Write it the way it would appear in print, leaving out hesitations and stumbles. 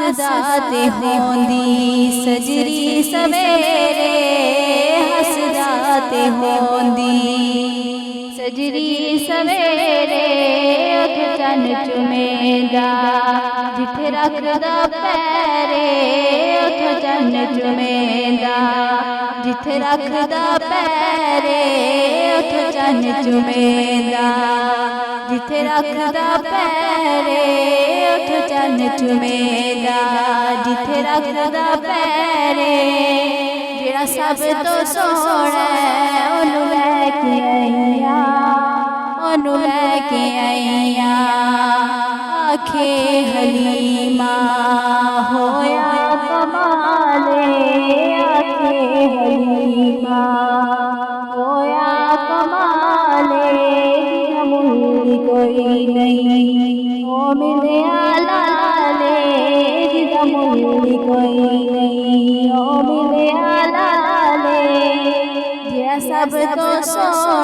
हसदाते होंदी सजरी सवेरे हसदाते होंदी सजरी सवेरे उठ चन चुमेंदा जिथे रखदा पैरे उठ चन चुमेंदा जिथे रखदा पैरे उठ चन चुमेंदा जिथे रखदा पैरे उठ चन चुमेंदा जिथे रखदा पैरे जेड़ा सब तो सोहना ओनू लैके आईया ओनू लैके आईया आखे हलीमा होया कमाले आखे हलीमा होया कमाले मुल्ली कोई नहीं ओ मिले आलाले जिदा मुल्ली कोई नहीं ओ मिले आलाले जेड़ा सब तो सोहना